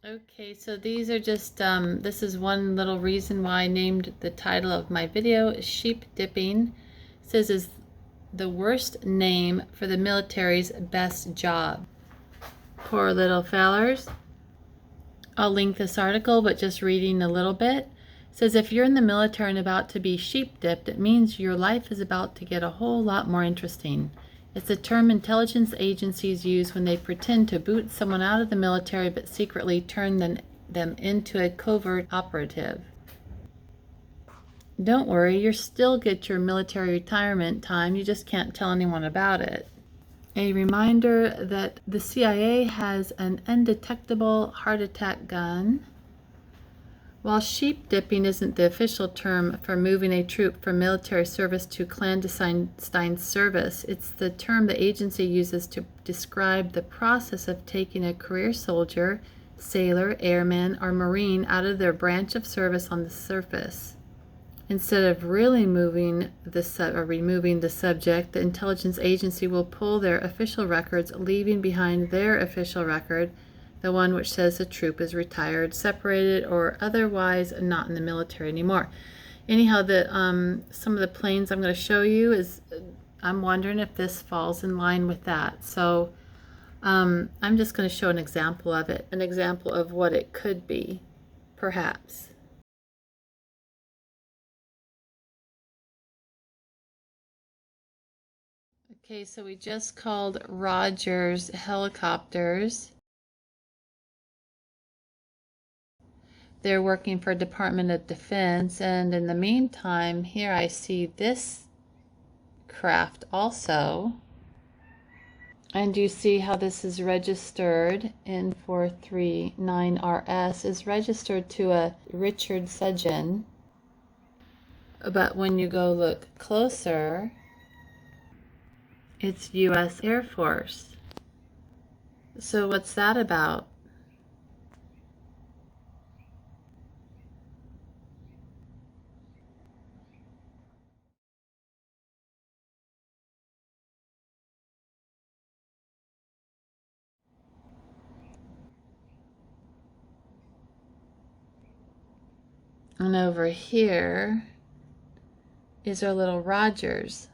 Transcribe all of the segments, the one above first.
Okay, so these are just, this is one little reason why I named the title of my video sheep dipping. It says is the worst name for the military's best job. Poor little fellers. I'll link this article, but just reading a little bit. It says if you're in the military and about to be sheep dipped, it means your life is about to get a whole lot more interesting. It's a term intelligence agencies use when they pretend to boot someone out of the military but secretly turn them into a covert operative. Don't worry, you'll still get your military retirement time, you just can't tell anyone about it. A reminder that the CIA has an undetectable heart attack gun. While sheep dipping isn't the official term for moving a troop from military service to clandestine service, it's the term the agency uses to describe the process of taking a career soldier, sailor, airman, or marine out of their branch of service on the surface. Instead of really removing the subject, the intelligence agency will pull their official records, leaving behind their official record, the one which says the troop is retired, separated, or otherwise not in the military anymore. Anyhow, some of the planes I'm going to show you I'm wondering if this falls in line with that. So I'm just going to show an example of it, an example of what it could be, perhaps. Okay, so we just called Rogers Helicopters. They're working for Department of Defense, and in the meantime, here I see this craft also. And you see how this is registered in 439RS is registered to a Richard Sudgen. But when you go look closer, it's U.S. Air Force. So what's that about? And over here is our little Rogers.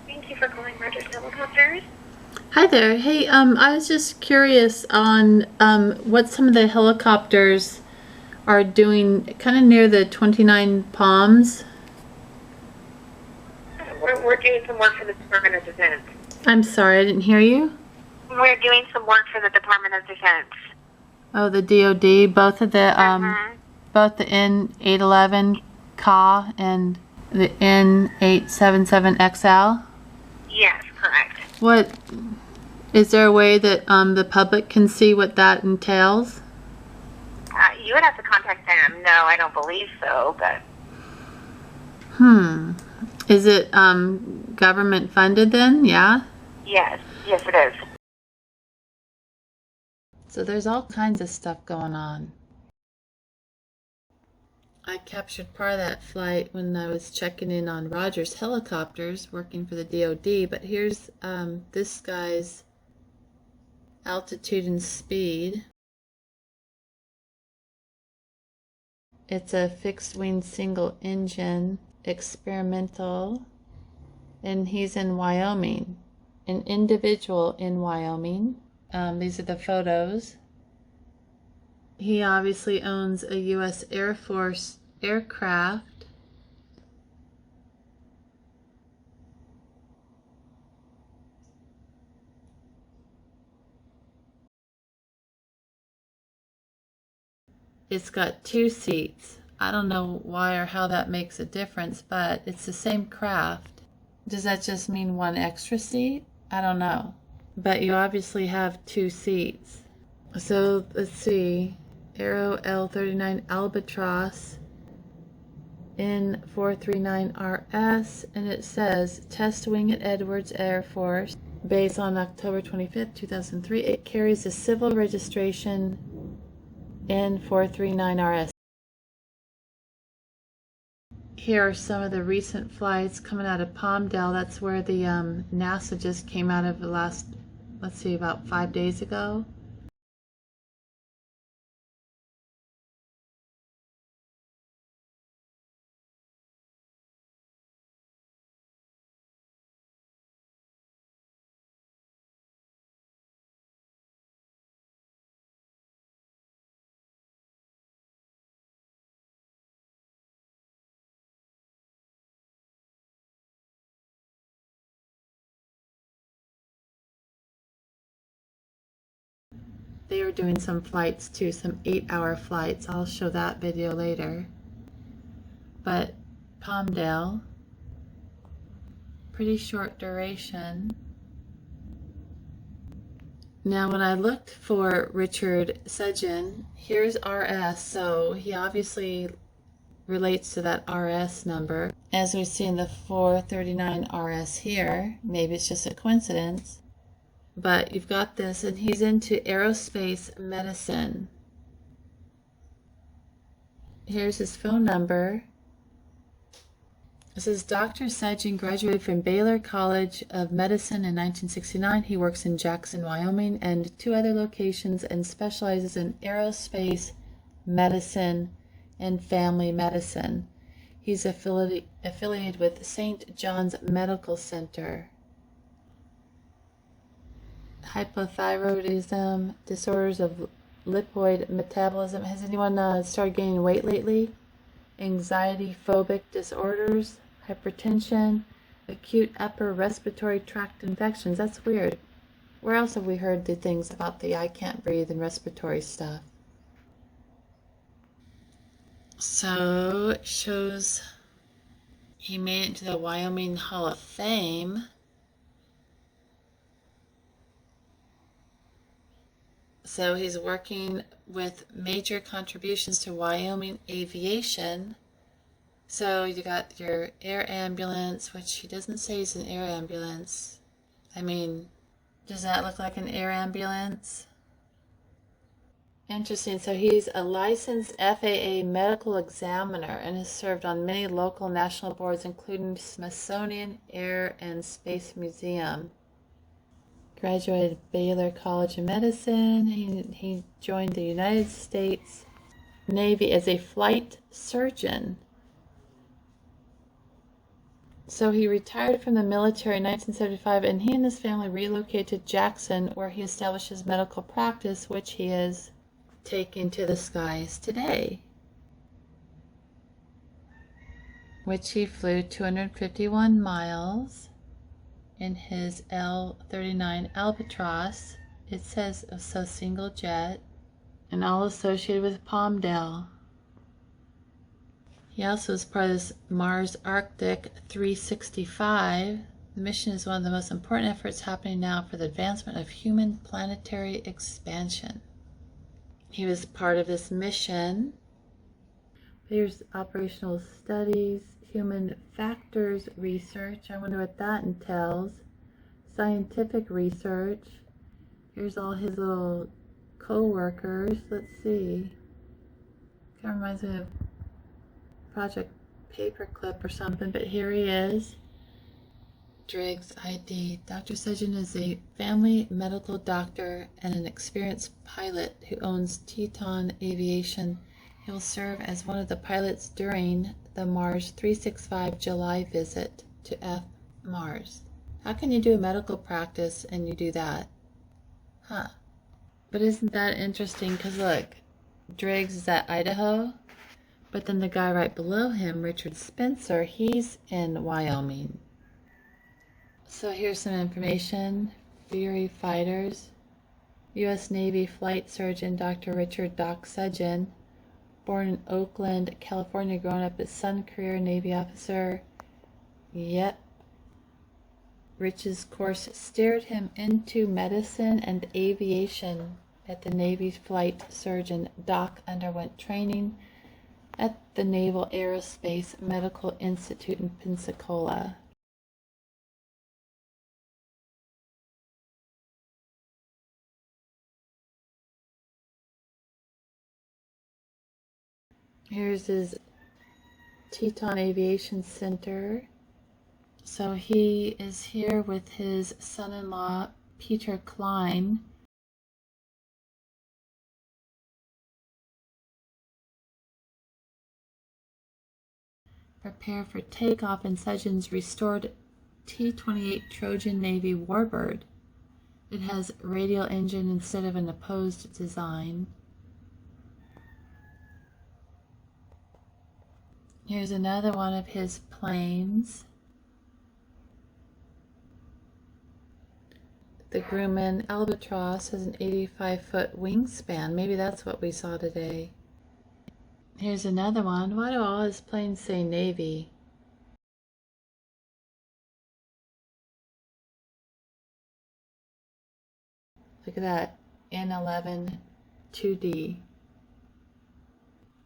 Thank you for calling Rogers Helicopters. Hi there. Hey, I was just curious on what some of the helicopters are doing kind of near the 29 Palms. We're doing some work for the Department of Defense. I'm sorry, I didn't hear you. We're doing some work for the Department of Defense. Oh, the DoD, both of the both the N811 CA and the N877XL. Yes, correct. What is there a way that the public can see what that entails? You would have to contact them. No, I don't believe so, but... Is it government funded then? Yeah? Yes, yes it is. So there's all kinds of stuff going on. I captured part of that flight when I was checking in on Rogers Helicopters working for the DoD, but here's this guy's altitude and speed. It's a fixed wing single engine experimental, and he's in Wyoming, an individual in Wyoming. These are the photos. He obviously owns a U.S. Air Force aircraft. It's got 2 seats. I don't know why or how that makes a difference, but it's the same craft. Does that just mean 1 extra seat? I don't know. But you obviously have 2 seats. So let's see. Aero L39 Albatross in 439RS, and it says test wing at Edwards Air Force Base on October 25th, 2003. It carries a civil registration in 439RS. here are some of the recent flights coming out of Palmdale. That's where the NASA just came out of the last, let's see, about 5 days ago. They were doing some flights too, some 8-hour flights. I'll show that video later. But Palmdale, pretty short duration. Now when I looked for Richard Sedgen, here's RS, so he obviously relates to that RS number. As we see in the 439 RS here, maybe it's just a coincidence, but you've got this, and he's into aerospace medicine. Here's his phone number. It says Dr. Sedgen graduated from Baylor College of Medicine in 1969. He works in Jackson, Wyoming, and 2 other locations, and specializes in aerospace medicine and family medicine. He's affiliated with St. John's Medical Center. Hypothyroidism, disorders of lipoid metabolism. Has anyone started gaining weight lately? Anxiety phobic disorders, hypertension, acute upper respiratory tract infections. That's weird. Where else have we heard the things about the I can't breathe and respiratory stuff? So it shows he made it into the Wyoming Hall of Fame. So he's working with major contributions to Wyoming aviation. So you got your air ambulance, which he doesn't say is an air ambulance. I mean, does that look like an air ambulance? Interesting. So he's a licensed FAA medical examiner and has served on many local national boards, including Smithsonian Air and Space Museum. Graduated Baylor College of Medicine. He joined the United States Navy as a flight surgeon. So he retired from the military in 1975, and he and his family relocated to Jackson, where he established his medical practice, which he is taking to the skies today. Which he flew 251 miles in his L-39 Albatross. It says so single jet, and all associated with Palmdale. He also is part of this Mars Arctic 365. The mission is one of the most important efforts happening now for the advancement of human planetary expansion. He was part of this mission. Here's operational studies, human factors research. I wonder what that entails. Scientific research. Here's all his little co-workers. Let's see. Kind of reminds me of Project Paperclip or something, but here he is. Driggs ID. Dr. Sedgen is a family medical doctor and an experienced pilot who owns Teton Aviation. He will serve as one of the pilots during the Mars 365 July visit to Mars. How can you do a medical practice and you do that? Huh. But isn't that interesting? Because look, Driggs is at Idaho, but then the guy right below him, Richard Spencer, he's in Wyoming. So here's some information. Fury fighters. U.S. Navy flight surgeon Dr. Richard Doc Sedgen, born in Oakland, California, growing up as son, career Navy officer. Yep. Rich's course steered him into medicine and aviation. At the Navy flight surgeon, Doc underwent training at the Naval Aerospace Medical Institute in Pensacola. Here's his Teton Aviation Center. So he is here with his son-in-law, Peter Klein. Prepare for takeoff in Sessions' restored T-28 Trojan Navy Warbird. It has radial engine instead of an opposed design. Here's another one of his planes. The Grumman Albatross has an 85-foot wingspan. Maybe that's what we saw today. Here's another one. Why do all his planes say Navy? Look at that. N11 2D.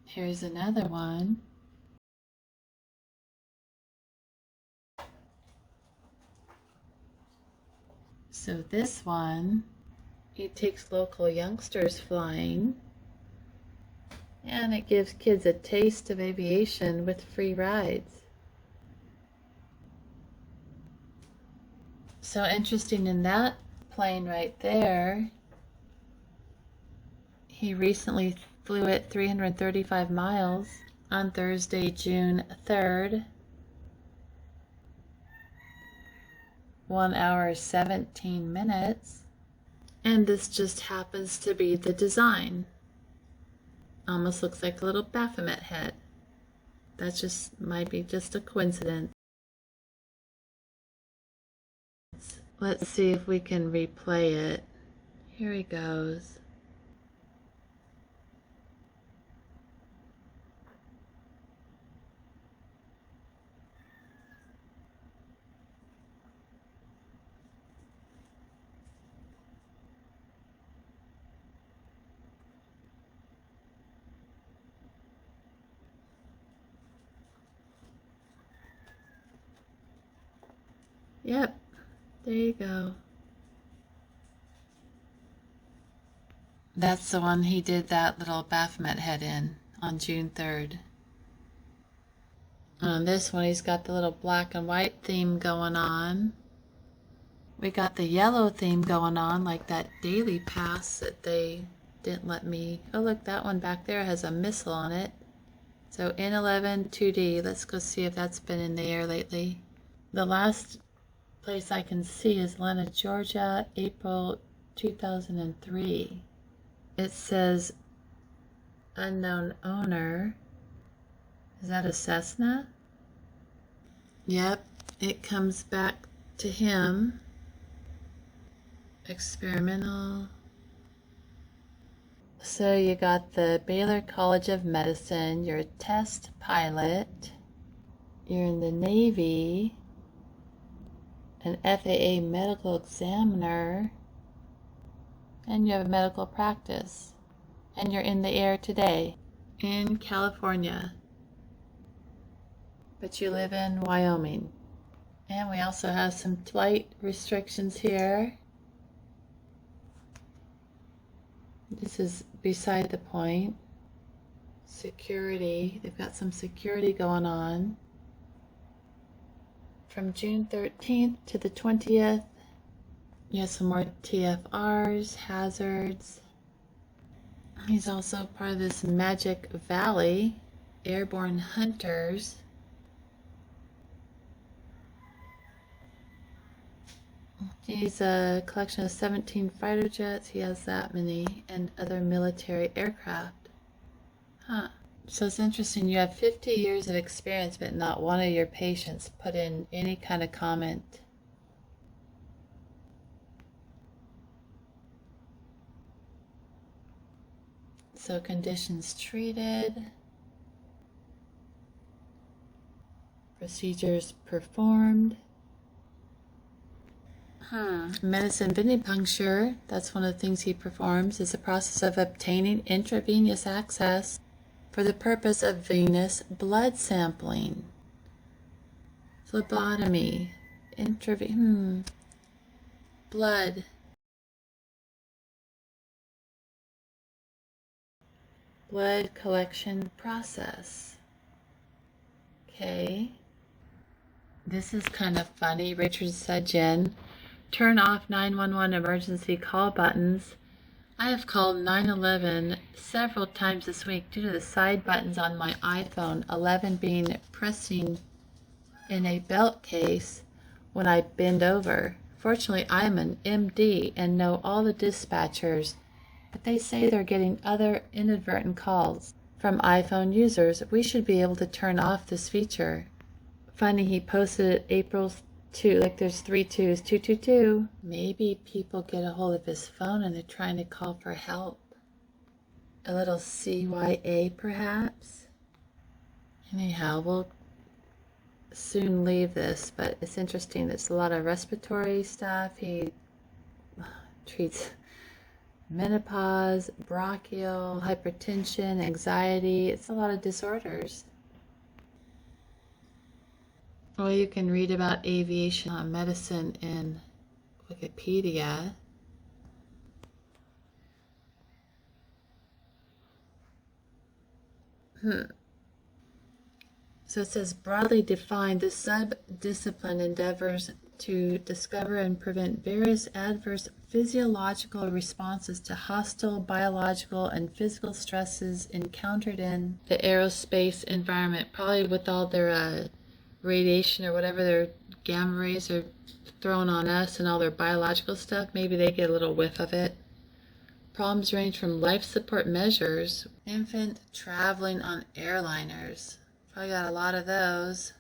Here's another one. So this one, it takes local youngsters flying, and it gives kids a taste of aviation with free rides. So interesting, in that plane right there, he recently flew it 335 miles on Thursday, June 3rd. 1 hour 17 minutes. And this just happens to be the design. Almost looks like a little Baphomet head. That just might be just a coincidence. Let's see if we can replay it. Here he goes. Yep, there you go. That's the one he did that little Baphomet head in on June 3rd. On this one, he's got the little black and white theme going on. We got the yellow theme going on, like that daily pass that they didn't let me. Oh, look, that one back there has a missile on it. So N11 2D, let's go see if that's been in the air lately. The last place I can see is Atlanta, Georgia, April 2003. It says unknown owner. Is that a Cessna? Yep, it comes back to him. Experimental. So you got the Baylor College of Medicine, you're a test pilot, you're in the Navy, an FAA medical examiner, and you have a medical practice, and you're in the air today in California, but you live in Wyoming. And we also have some flight restrictions here. This is beside the point. Security, they've got some security going on. From June 13th to the 20th, you have some more TFRs, hazards. He's also part of this Magic Valley, Airborne Hunters. He's a collection of 17 fighter jets, he has that many, and other military aircraft. Huh. So it's interesting, you have 50 years of experience, but not one of your patients put in any kind of comment. So conditions treated, procedures performed. Medicine venipuncture, that's one of the things he performs, is the process of obtaining intravenous access for the purpose of venous blood sampling. Phlebotomy, blood. Blood collection process. Okay. This is kind of funny. Richard Sudgen. Turn off 911 emergency call buttons. I have called 911 several times this week due to the side buttons on my iPhone, 11 being pressing in a belt case when I bend over. Fortunately, I am an MD and know all the dispatchers, but they say they're getting other inadvertent calls from iPhone users. We should be able to turn off this feature. Funny, he posted it April 2, like there's 3 2s, 222. Maybe people get a hold of his phone and they're trying to call for help. A little CYA perhaps? Anyhow, we'll soon leave this, but it's interesting. It's a lot of respiratory stuff. He treats menopause, bronchial, hypertension, anxiety. It's a lot of disorders. Well, you can read about aviation medicine in Wikipedia. So it says, broadly defined, the sub-discipline endeavors to discover and prevent various adverse physiological responses to hostile biological and physical stresses encountered in the aerospace environment, probably with all their radiation or whatever their gamma rays are throwing on us and all their biological stuff. Maybe they get a little whiff of it. Problems range from life support measures, infant traveling on airliners. Probably got a lot of those.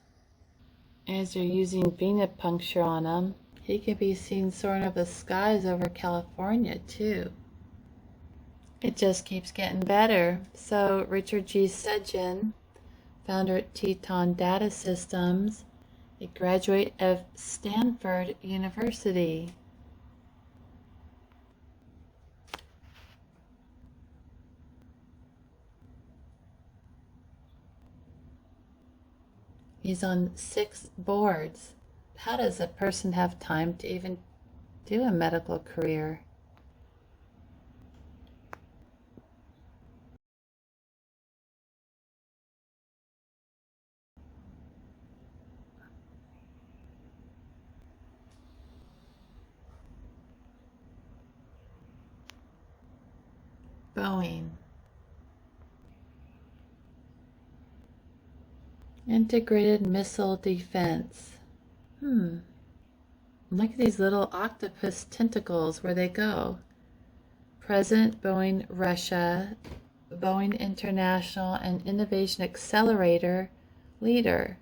As they're using venipuncture on him. He can be seen soaring over the skies over California too. It just keeps getting better. So Richard G. Sudgen, founder at Teton Data Systems, a graduate of Stanford University. He's on 6 boards. How does a person have time to even do a medical career? Boeing. Integrated missile defense. Look at these little octopus tentacles where they go. President Boeing Russia, Boeing International and Innovation Accelerator leader,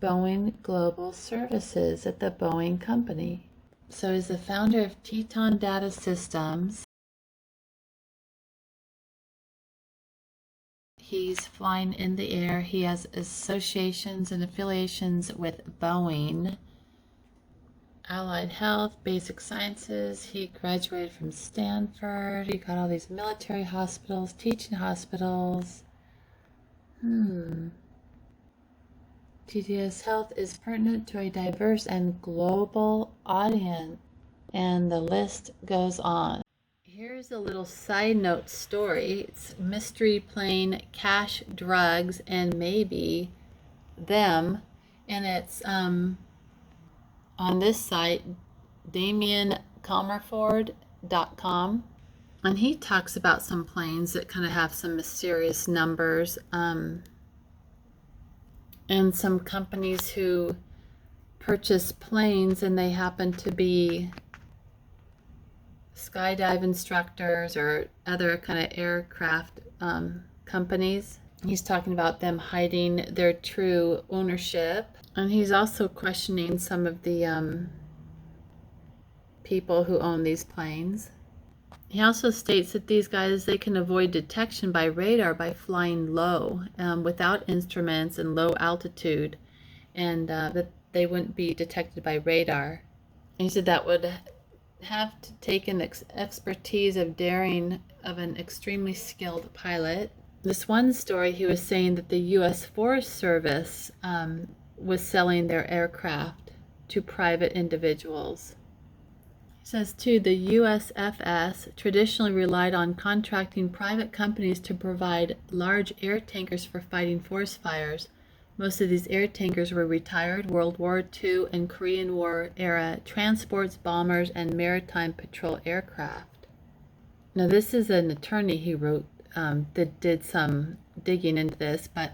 Boeing Global Services at the Boeing Company. So he's the founder of Teton Data Systems. He's flying in the air. He has associations and affiliations with Boeing, Allied Health, Basic Sciences. He graduated from Stanford. He got all these military hospitals, teaching hospitals. TDS Health is pertinent to a diverse and global audience. And the list goes on. Here's a little side note story. It's mystery plane, cash, drugs, and maybe them. And it's on this site, DamienComerford.com. And he talks about some planes that kind of have some mysterious numbers. And some companies who purchase planes and they happen to be skydive instructors or other kind of aircraft companies. He's talking about them hiding their true ownership. And he's also questioning some of the people who own these planes. He also states that these guys, they can avoid detection by radar by flying low, without instruments and low altitude, and that they wouldn't be detected by radar. And he said that would have to take an expertise of daring of an extremely skilled pilot. This one story, he was saying that the U.S. Forest Service was selling their aircraft to private individuals. He says too, the USFS traditionally relied on contracting private companies to provide large air tankers for fighting forest fires. Most of these air tankers were retired World War II and Korean War era transports, bombers, and maritime patrol aircraft. Now, this is an attorney who wrote that did some digging into this, but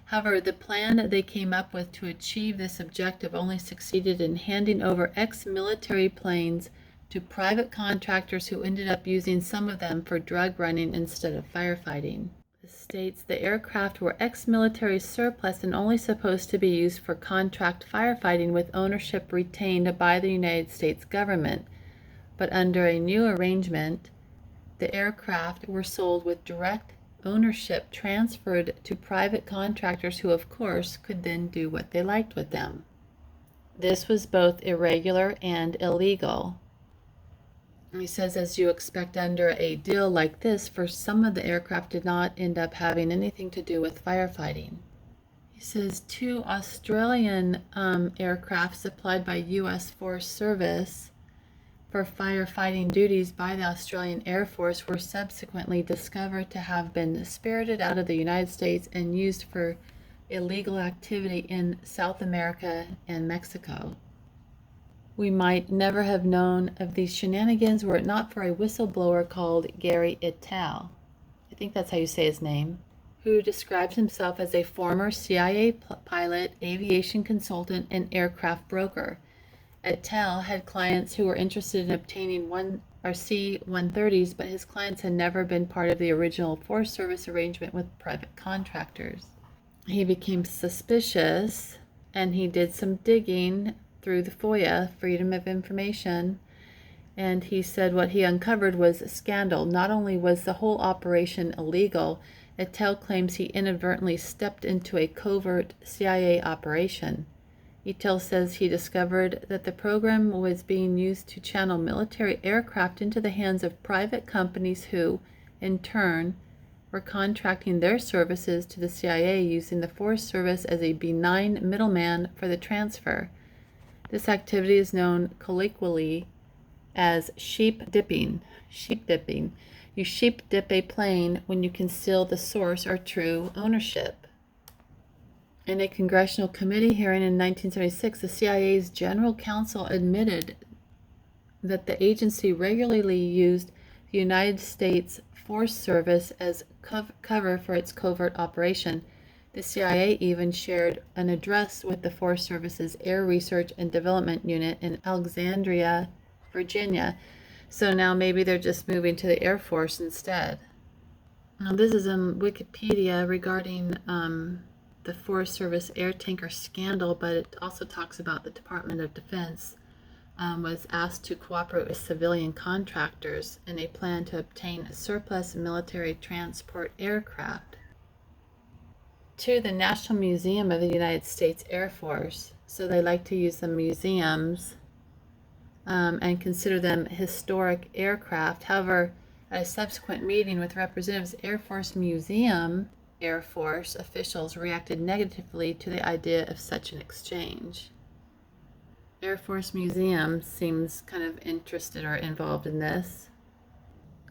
however, the plan they came up with to achieve this objective only succeeded in handing over ex-military planes to private contractors who ended up using some of them for drug running instead of firefighting. It states the aircraft were ex-military surplus and only supposed to be used for contract firefighting with ownership retained by the United States government. But under a new arrangement, the aircraft were sold with direct ownership transferred to private contractors who, of course, could then do what they liked with them. This was both irregular and illegal. He says, as you expect under a deal like this, for some of the aircraft did not end up having anything to do with firefighting. He says 2 Australian aircraft supplied by U.S. Forest Service for firefighting duties by the Australian Air Force were subsequently discovered to have been spirited out of the United States and used for illegal activity in South America and Mexico. We might never have known of these shenanigans were it not for a whistleblower called Gary Ital, I think that's how you say his name, who describes himself as a former CIA pilot, aviation consultant, and aircraft broker. Ital had clients who were interested in obtaining C-130s, but his clients had never been part of the original Forest Service arrangement with private contractors. He became suspicious, and he did some digging through the FOIA, Freedom of Information, and he said what he uncovered was a scandal. Not only was the whole operation illegal, Ital claims he inadvertently stepped into a covert CIA operation. Ital says he discovered that the program was being used to channel military aircraft into the hands of private companies who, in turn, were contracting their services to the CIA using the Forest Service as a benign middleman for the transfer. This activity is known colloquially as sheep dipping. Sheep dipping. You sheep dip a plane when you conceal the source or true ownership. In a congressional committee hearing in 1976, the CIA's general counsel admitted that the agency regularly used the United States Forest Service as cover for its covert operation. The CIA even shared an address with the Forest Service's Air Research and Development Unit in Alexandria, Virginia. So now maybe they're just moving to the Air Force instead. Now this is in Wikipedia regarding the Forest Service air tanker scandal, but it also talks about the Department of Defense was asked to cooperate with civilian contractors in a plan to obtain a surplus military transport aircraft to the National Museum of the United States Air Force. So they like to use the museums and consider them historic aircraft. However, at a subsequent meeting with representatives of the Air Force Museum, Air Force officials reacted negatively to the idea of such an exchange. Air Force Museum seems kind of interested or involved in this.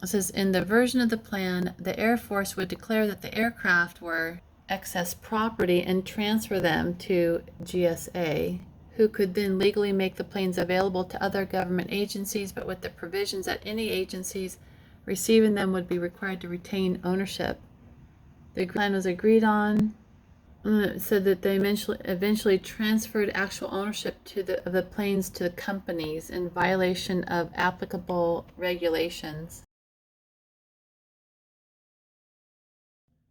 It says, in the version of the plan, the Air Force would declare that the aircraft were excess property and transfer them to GSA, who could then legally make the planes available to other government agencies, but with the provisions that any agencies receiving them would be required to retain ownership. The plan was agreed on. It said that they eventually transferred actual ownership of the planes to the companies in violation of applicable regulations.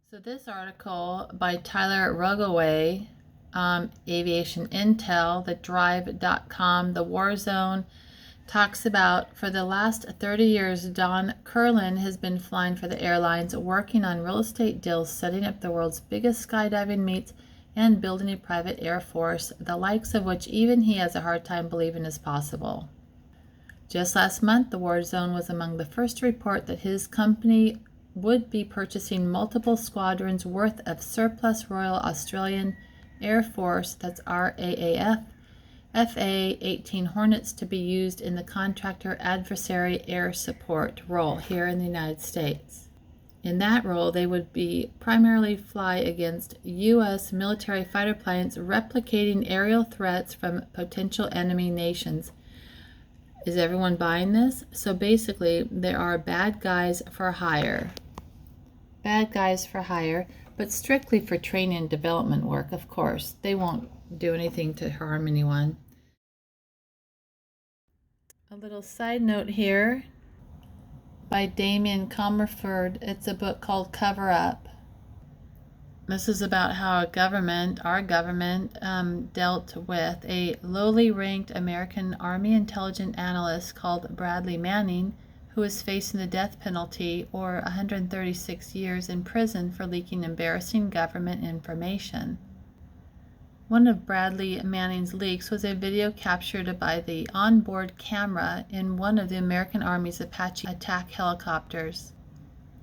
So this article by Tyler Rugaway, Aviation Intel, the Drive.com, the War Zone, talks about, for the last 30 years, Don Curlin has been flying for the airlines, working on real estate deals, setting up the world's biggest skydiving meets, and building a private air force, the likes of which even he has a hard time believing is possible. Just last month, the War Zone was among the first to report that his company would be purchasing multiple squadrons worth of surplus Royal Australian Air Force, that's RAAF, FA-18 Hornets, to be used in the contractor adversary air support role here in the United States. In that role, they would be primarily fly against U.S. military fighter planes replicating aerial threats from potential enemy nations. Is everyone buying this? So basically, there are bad guys for hire. Bad guys for hire, but strictly for training and development work, of course. They won't do anything to harm anyone. A little side note here by Damien Comerford. It's a book called Cover Up. This is about how our government, dealt with a lowly ranked American Army intelligence analyst called Bradley Manning, who is facing the death penalty or 136 years in prison for leaking embarrassing government information. One of Bradley Manning's leaks was a video captured by the onboard camera in one of the American Army's Apache attack helicopters.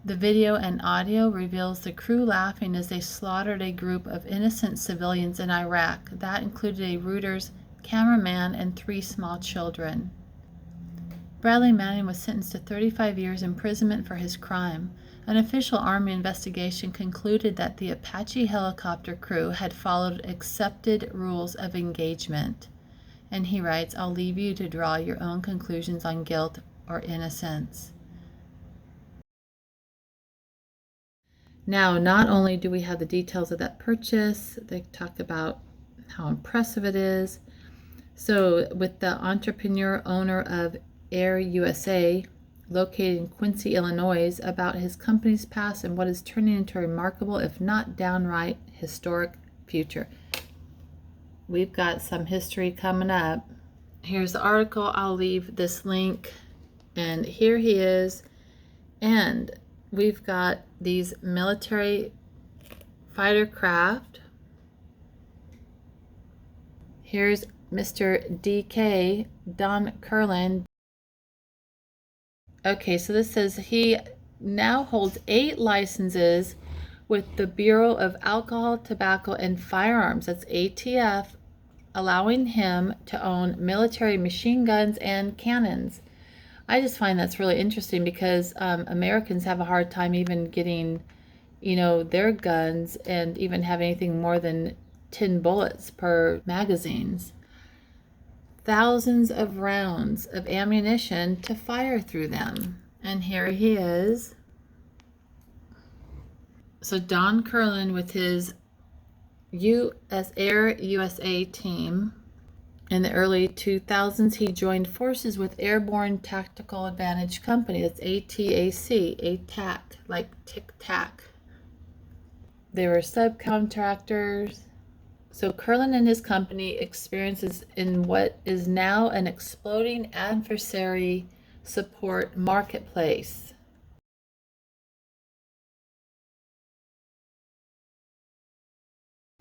The video and audio reveals the crew laughing as they slaughtered a group of innocent civilians in Iraq. That included a Reuters cameraman and 3 small children. Bradley Manning was sentenced to 35 years imprisonment for his crime. An official Army investigation concluded that the Apache helicopter crew had followed accepted rules of engagement. And he writes, "I'll leave you to draw your own conclusions on guilt or innocence." Now, not only do we have the details of that purchase, they talk about how impressive it is. So with the entrepreneur owner of Air USA, located in Quincy, Illinois, about his company's past and what is turning into a remarkable, if not downright historic future. We've got some history coming up. Here's the article. I'll leave this link. And here he is. And we've got these military fighter craft. Here's Mr. DK, Don Curlin. Okay, so this says he now holds 8 licenses with the Bureau of Alcohol, Tobacco, and Firearms. That's ATF, allowing him to own military machine guns and cannons. I just find that's really interesting because Americans have a hard time even getting, their guns and even have anything more than 10 bullets per magazines. Thousands of rounds of ammunition to fire through them. And here he is. So Don Curlin with his Air USA team. In the early 2000s, he joined forces with Airborne Tactical Advantage Company. That's ATAC, ATAC, like tic-tac. They were subcontractors. So Curlin and his company experiences in what is now an exploding adversary support marketplace.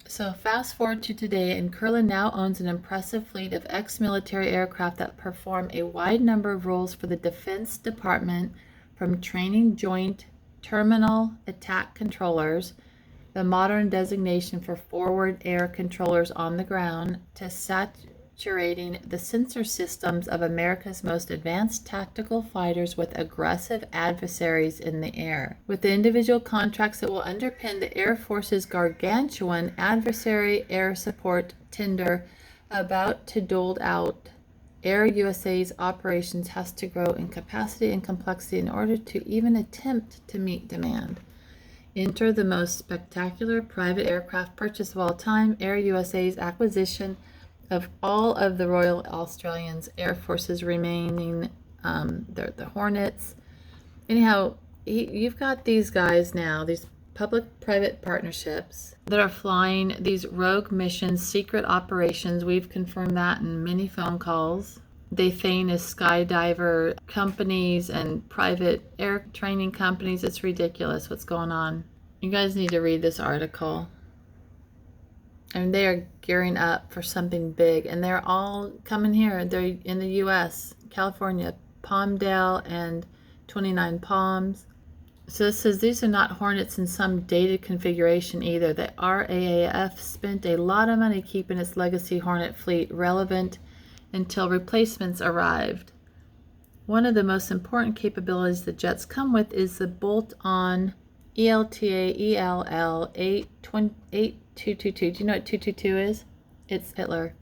So fast forward to today, and Curlin now owns an impressive fleet of ex-military aircraft that perform a wide number of roles for the Defense Department, from training joint terminal attack controllers, the modern designation for forward air controllers on the ground, to saturating the sensor systems of America's most advanced tactical fighters with aggressive adversaries in the air. With the individual contracts that will underpin the Air Force's gargantuan adversary air support tender about to dole out, Air USA's operations has to grow in capacity and complexity in order to even attempt to meet demand. Enter the most spectacular private aircraft purchase of all time, Air USA's acquisition of all of the Royal Australian Air Force's remaining, the Hornets. Anyhow, you've got these guys now, these public-private partnerships that are flying these rogue missions, secret operations. We've confirmed that in many phone calls. They feign as skydiver companies and private air training companies. It's ridiculous what's going on. You guys need to read this article. And they are gearing up for something big. And they're all coming here. They're in the U.S., California, Palmdale and 29 Palms. So it says these are not Hornets in some dated configuration either. The RAAF spent a lot of money keeping its legacy Hornet fleet relevant until replacements arrived. One of the most important capabilities the jets come with is the bolt-on ELTAELL 8222. Do you know what 222 is? It's Hitler.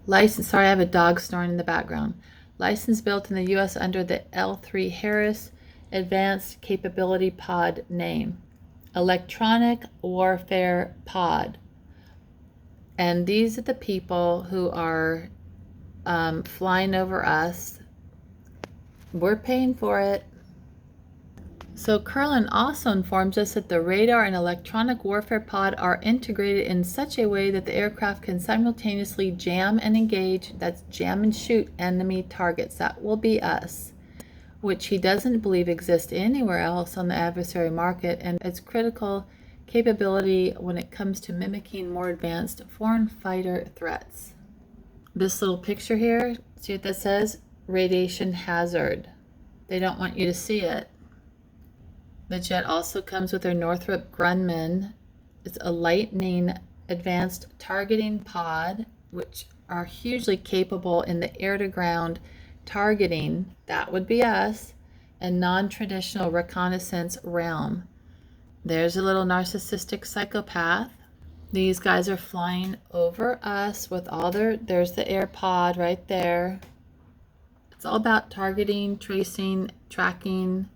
License, sorry, I have a dog snoring in the background. License built in the U.S. under the L3 Harris Advanced Capability Pod name. Electronic Warfare Pod. And these are the people who are flying over us. We're paying for it. So Curlin also informs us that the radar and electronic warfare pod are integrated in such a way that the aircraft can simultaneously jam and engage, that's jam and shoot, enemy targets. That will be us, which he doesn't believe exists anywhere else on the adversary market, and it's critical capability when it comes to mimicking more advanced foreign fighter threats. This little picture here, see what that says? Radiation hazard. They don't want you to see it. The jet also comes with their Northrop Grumman. It's a lightning advanced targeting pod, which are hugely capable in the air-to-ground targeting. That would be us, and non-traditional reconnaissance realm. There's a little narcissistic psychopath. These guys are flying over us with all there's the air pod right there. It's all about targeting, tracing, tracking.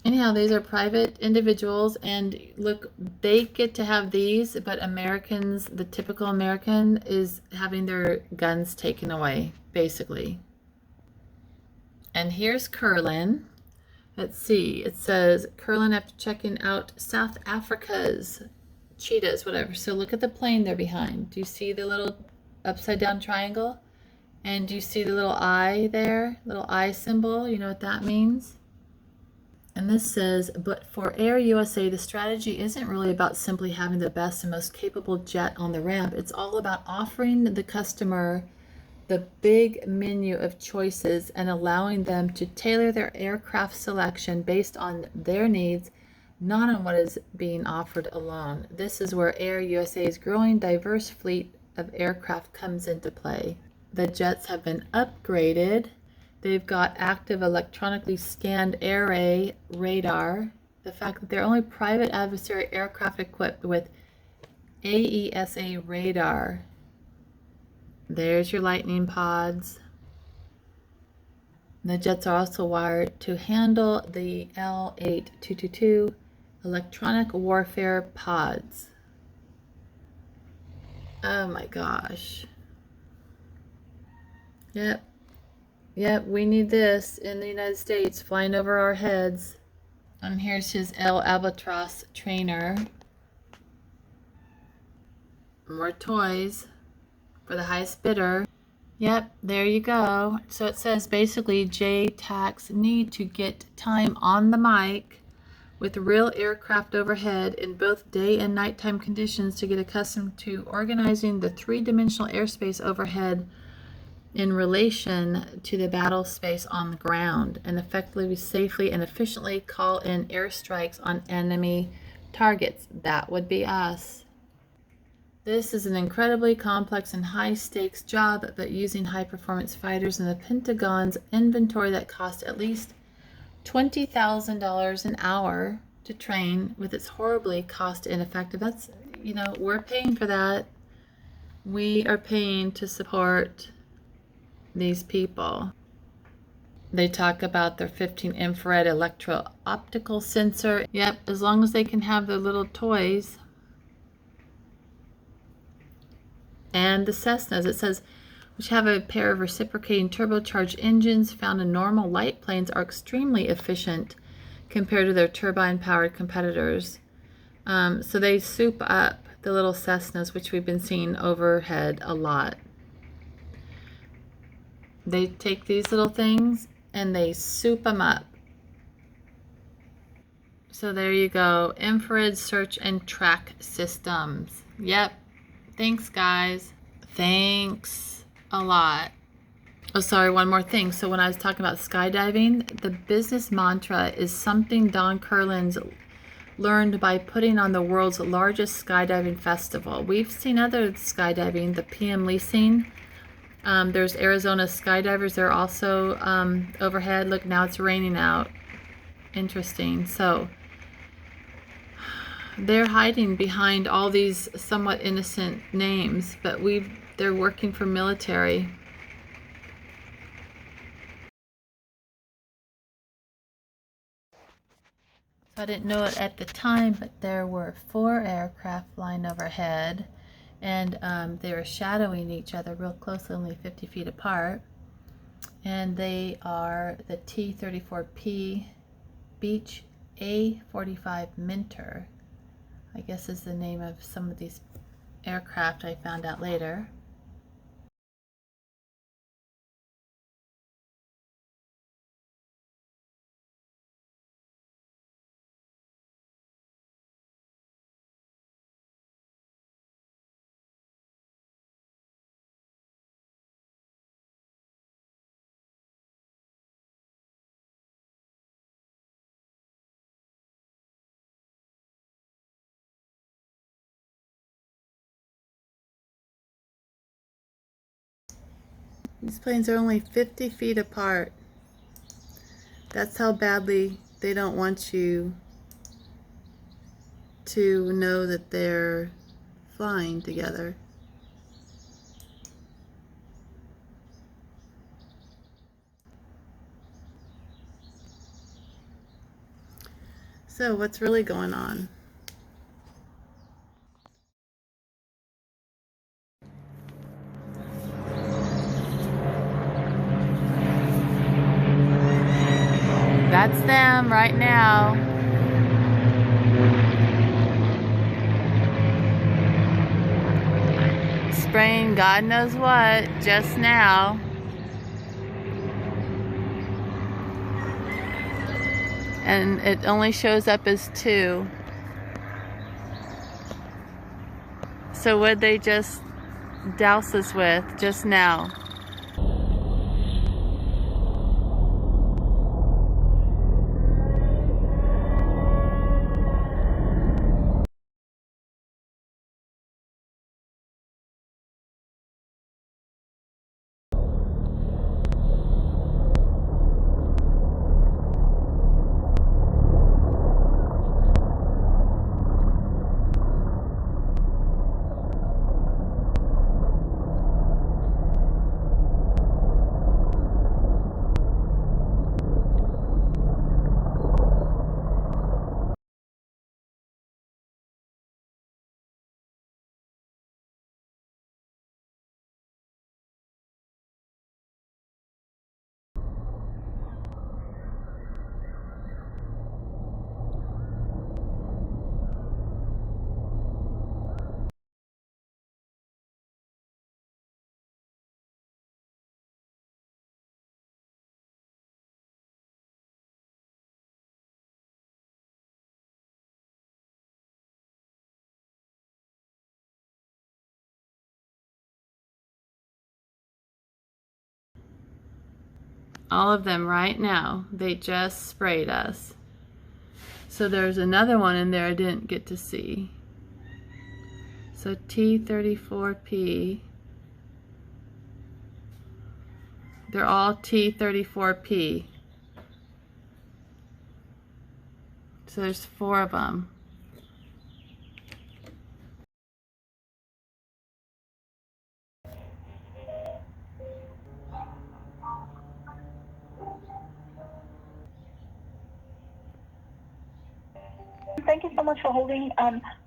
Anyhow, these are private individuals, and look, they get to have these, but Americans, the typical American, is having their guns taken away, basically. And here's Curlin. Let's see, it says Curlin after checking out South Africa's cheetahs, whatever. So look at the plane there behind. Do you see the little upside down triangle? And do you see the little eye there? Little eye symbol, you know what that means? And this says, but for Air USA, the strategy isn't really about simply having the best and most capable jet on the ramp. It's all about offering the customer the big menu of choices and allowing them to tailor their aircraft selection based on their needs, not on what is being offered alone. This is where Air USA's growing diverse fleet of aircraft comes into play. The jets have been upgraded. They've got active electronically scanned air radar. The fact that they're only private adversary aircraft equipped with AESA radar. There's your lightning pods. The jets are also wired to handle the L8222 electronic warfare pods. Oh my gosh. Yep, we need this in the United States flying over our heads. And here's his El Albatross trainer. More toys for the highest bidder. Yep, there you go. So it says basically JTACs need to get time on the mic with real aircraft overhead in both day and nighttime conditions to get accustomed to organizing the three-dimensional airspace overhead in relation to the battle space on the ground, and effectively, safely, and efficiently call in airstrikes on enemy targets. That would be us. This is an incredibly complex and high-stakes job, but using high-performance fighters in the Pentagon's inventory that cost at least $20,000 an hour to train with its horribly cost-ineffective. That's, you know, we're paying for that. We are paying to support these people. They talk about their 15 infrared electro-optical sensor. Yep, as long as they can have their little toys. And the Cessnas, it says, which have a pair of reciprocating turbocharged engines found in normal light planes, are extremely efficient compared to their turbine-powered competitors. So they soup up the little Cessnas, which we've been seeing overhead a lot. They take these little things and they soup them up. So there you go. Infrared search and track systems. Yep. Thanks, guys. Thanks a lot. Oh, sorry, one more thing. So when I was talking about skydiving, the business mantra is something Don Curlin's learned by putting on the world's largest skydiving festival. We've seen other skydiving, the PM leasing. There's Arizona skydivers. They're also overhead. Look, now it's raining out. Interesting. So they're hiding behind all these somewhat innocent names, but they're working for military. So I didn't know it at the time, but there were 4 aircraft flying overhead, and they were shadowing each other real close, only 50 feet apart. And they are the T-34P Beech A-45 Minter, I guess is the name of some of these aircraft I found out later. These planes are only 50 feet apart. That's how badly they don't want you to know that they're flying together. So what's really going on? That's them right now. Spraying God knows what just now. And it only shows up as 2. So what'd they just douse us with just now? All of them right now. They just sprayed us. So there's another one in there I didn't get to see. So T-34P. They're all T-34P. So there's 4 of them. Thank you so much for holding.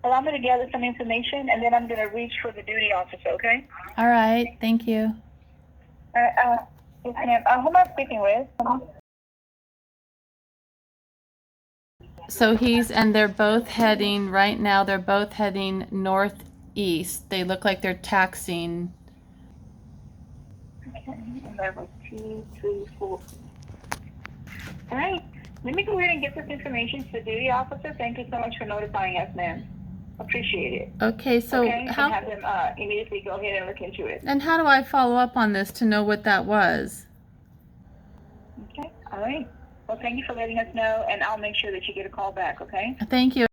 Allow me to gather some information, and then I'm going to reach for the duty officer, okay? All right, thank you. Yes, ma'am. Who am I speaking with? So they're both heading, right now, they're both heading northeast. They look like they're taxiing. Okay, and that was T34. All right. Let me go ahead and get this information to the duty officer. Thank you so much for notifying us, ma'am. Appreciate it. Okay, so okay? And have them immediately go ahead and look into it. And how do I follow up on this to know what that was? Okay, all right. Well, thank you for letting us know, and I'll make sure that you get a call back, okay? Thank you.